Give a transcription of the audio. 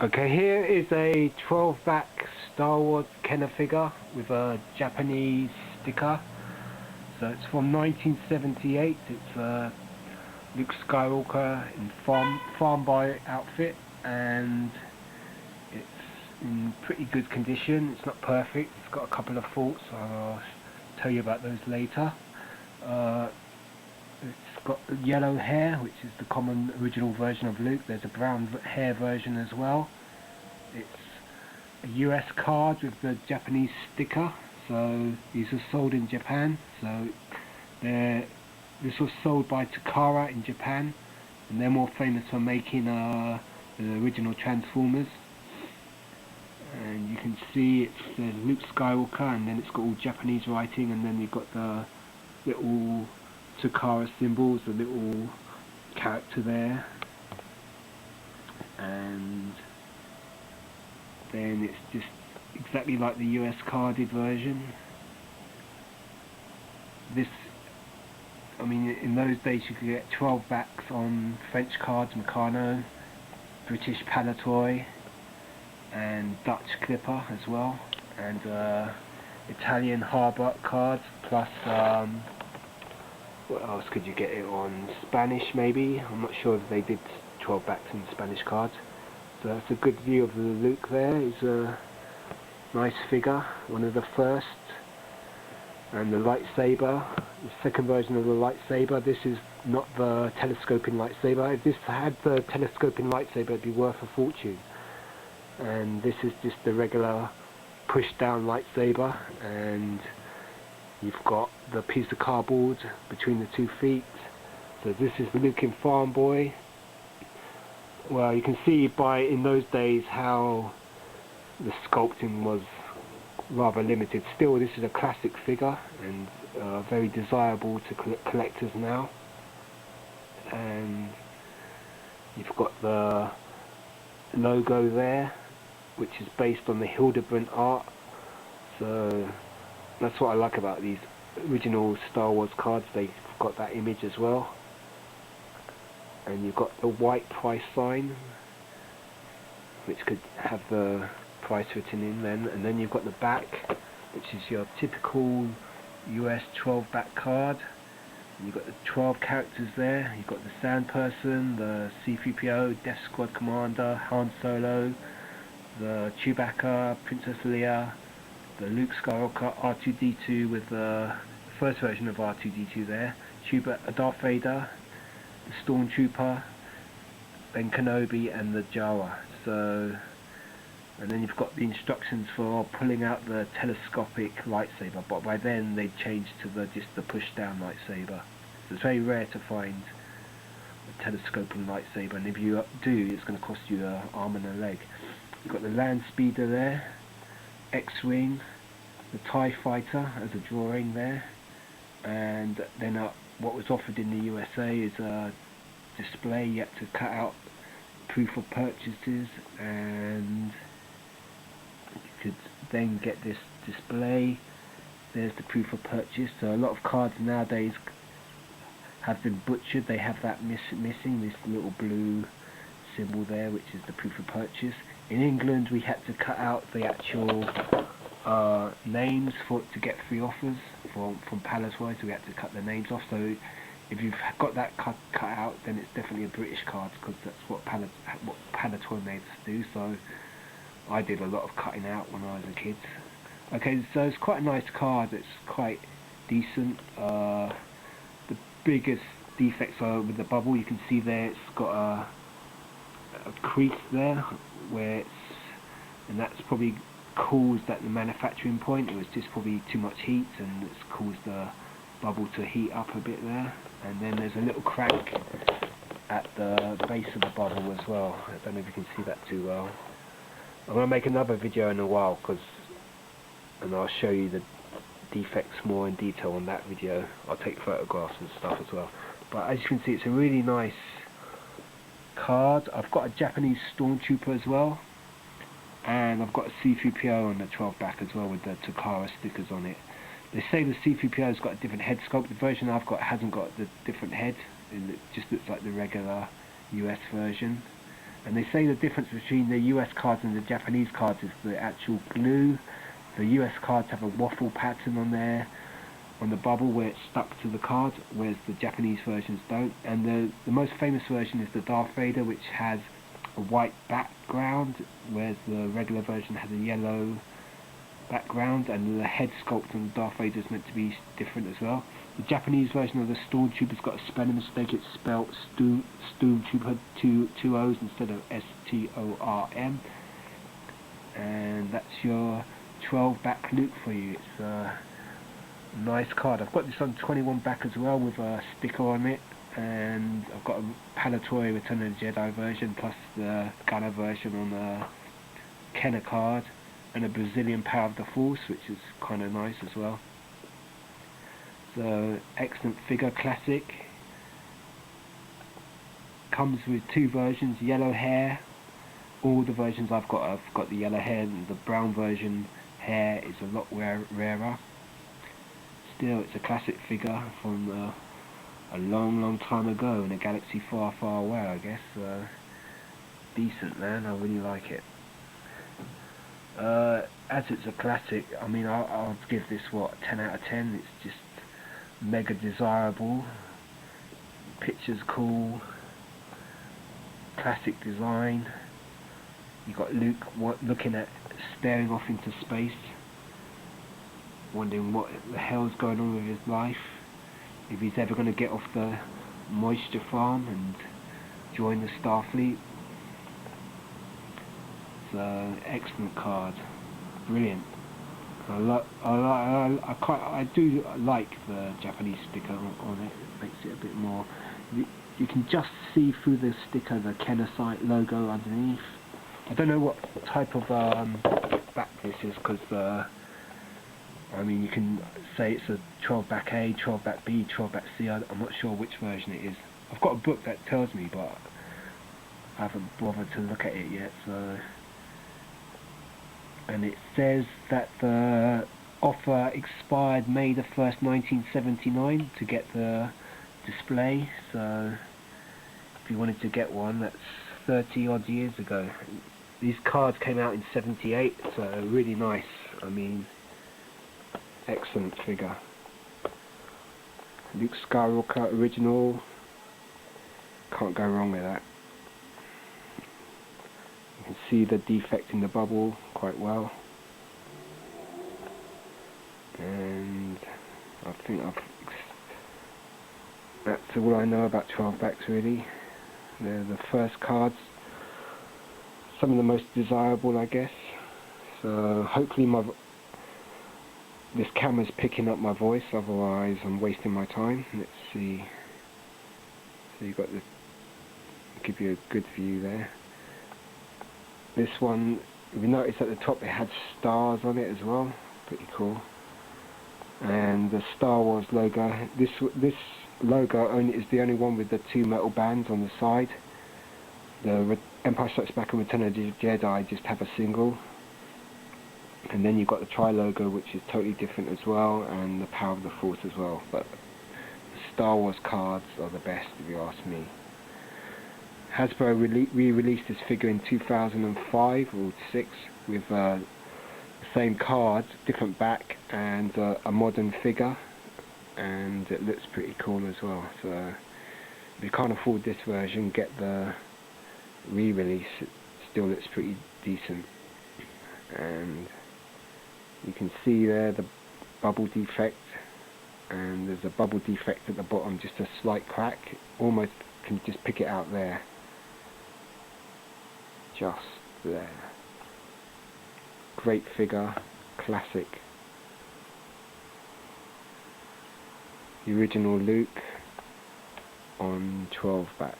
Okay, here is a 12-back Star Wars Kenner figure with a Japanese sticker. So it's from 1978. It's Luke Skywalker in farm boy outfit, and it's in pretty good condition. It's not perfect. It's got a couple of faults. I'll tell you about those later. It's got yellow hair, which is the common original version of Luke. There's a brown hair version as well. It's a US card with the Japanese sticker. So these are sold in Japan. So this was sold by Takara in Japan, and they're more famous for making the original Transformers. And you can see it says Luke Skywalker, and then it's got all Japanese writing, and then you've got the little Takara symbols, the little character there, and then it's just exactly like the US carded version. I mean, in those days you could get 12 backs on French cards, Meccano, British Palatoy, and Dutch Clipper as well, and Italian Harbot cards, plus what else could you get it on? Spanish maybe? I'm not sure if they did 12 backs in Spanish cards. So that's a good view of the Luke there. It's a nice figure, one of the first. And the lightsaber, the second version of the lightsaber. This is not the telescoping lightsaber. If this had the telescoping lightsaber, it'd be worth a fortune. And this is just the regular push down lightsaber, and you've got the piece of cardboard between the 2 feet. So this is Luke in Farm Boy. Well, you can see in those days how the sculpting was rather limited. Still, this is a classic figure and very desirable to collectors now. And you've got the logo there, which is based on the Hildebrand art. So that's what I like about these original Star Wars cards. They've got that image as well. And you've got the white price sign, which could have the price written in then. And then you've got the back, which is your typical US 12-back card. And you've got the 12 characters there. You've got the Sand Person, the C-3PO, Death Squad Commander, Han Solo, the Chewbacca, Princess Leia, the Luke Skywalker, R2-D2 with the first version of R2-D2 there, Darth Vader, the Stormtrooper, Ben Kenobi, and the Jawa. So, and then you've got the instructions for pulling out the telescopic lightsaber, but by then they'd changed to just the push-down lightsaber. So it's very rare to find a telescoping lightsaber, and if you do, it's going to cost you an arm and a leg. You've got the Land Speeder there, X-Wing, the TIE Fighter as a drawing there, and then what was offered in the USA is a display. You had to cut out proof of purchases, and you could then get this display. There's the proof of purchase. So a lot of cards nowadays have been butchered. They have that missing, this little blue symbol there, which is the proof of purchase. In England, we had to cut out the actual names to get free offers from Palatoy, so we had to cut the names off. So if you've got that cut out, then it's definitely a British card, because that's what Palatoy made us do. So I did a lot of cutting out when I was a kid. Okay, so it's quite a nice card. It's quite decent. The biggest defects are with the bubble. You can see there it's got a crease there, and that's probably caused at the manufacturing point. It was just probably too much heat, and it's caused the bubble to heat up a bit there. And then there's a little crack at the base of the bubble as well. I don't know if you can see that too well. I'm going to make another video in a while, and I'll show you the defects more in detail on that video. I'll take photographs and stuff as well. But as you can see, it's a really nice card. I've got a Japanese Stormtrooper as well, and I've got a C-3PO on the 12-back as well with the Takara stickers on it. They say the C-3PO's got a different head sculpt. The version I've got hasn't got the different head, and it just looks like the regular US version. And they say the difference between the US cards and the Japanese cards is the actual glue. The US cards have a waffle pattern on there, on the bubble where it's stuck to the card, whereas the Japanese versions don't. And the most famous version is the Darth Vader, which has a white background, whereas the regular version has a yellow background, and the head sculpt on Darth Vader is meant to be different as well. The Japanese version of the Stormtrooper's got a spelling mistake. It's spelled Stormtrooper, two O's instead of S-T-O-R-M. And that's your 12 Back Luke for you. It's a nice card. I've got this on 21 back as well with a sticker on it, and I've got a Palatoy Return of the Jedi version plus the Gunner version on the Kenner card, and a Brazilian Power of the Force, which is kind of nice as well. So excellent figure, classic. Comes with two versions, yellow hair. All the versions I've got the yellow hair, and the brown version hair is a lot rarer. Still, it's a classic figure from a long time ago in a galaxy far away, I guess. Decent, man, I really like it. As it's a classic, I mean, I'll give this, what, 10 out of 10. It's just mega desirable. Picture's cool. Classic design. You got Luke looking at, staring off into space, wondering what the hell's going on with his life, if he's ever going to get off the moisture farm and join the Starfleet. It's an excellent card, brilliant. I do like the Japanese sticker on it. It makes it a bit more. You can just see through the sticker the Kenner site logo underneath. I don't know what type of back this is, because I mean, you can say it's a 12 back A, 12 back B, 12 back C. I'm not sure which version it is. I've got a book that tells me, but I haven't bothered to look at it yet. So, and it says that the offer expired May the 1st, 1979 to get the display. So if you wanted to get one, that's 30 odd years ago. These cards came out in 78, so really nice. I mean, excellent figure. Luke Skywalker original. Can't go wrong with that. You can see the defect in the bubble quite well. And I think that's all I know about 12 backs really. They're the first cards. Some of the most desirable, I guess. So hopefully this camera's picking up my voice, otherwise I'm wasting my time. Let's see. So you've got the, give you a good view there. This one, if you notice at the top it had stars on it as well. Pretty cool. And the Star Wars logo. This logo is the only one with the two metal bands on the side. The Empire Strikes Back and Return of the Jedi just have a single. And then you've got the tri-logo, which is totally different as well, and the Power of the Force as well. But the Star Wars cards are the best, if you ask me. Hasbro re-released this figure in 2005 or 6 with the same cards, different back, and a modern figure, and it looks pretty cool as well. So if you can't afford this version, get the re-release. It still looks pretty decent. And you can see there the bubble defect, and there's a bubble defect at the bottom, just a slight crack. Almost can just pick it out there. Just there. Great figure, classic. The original Luke on 12 back.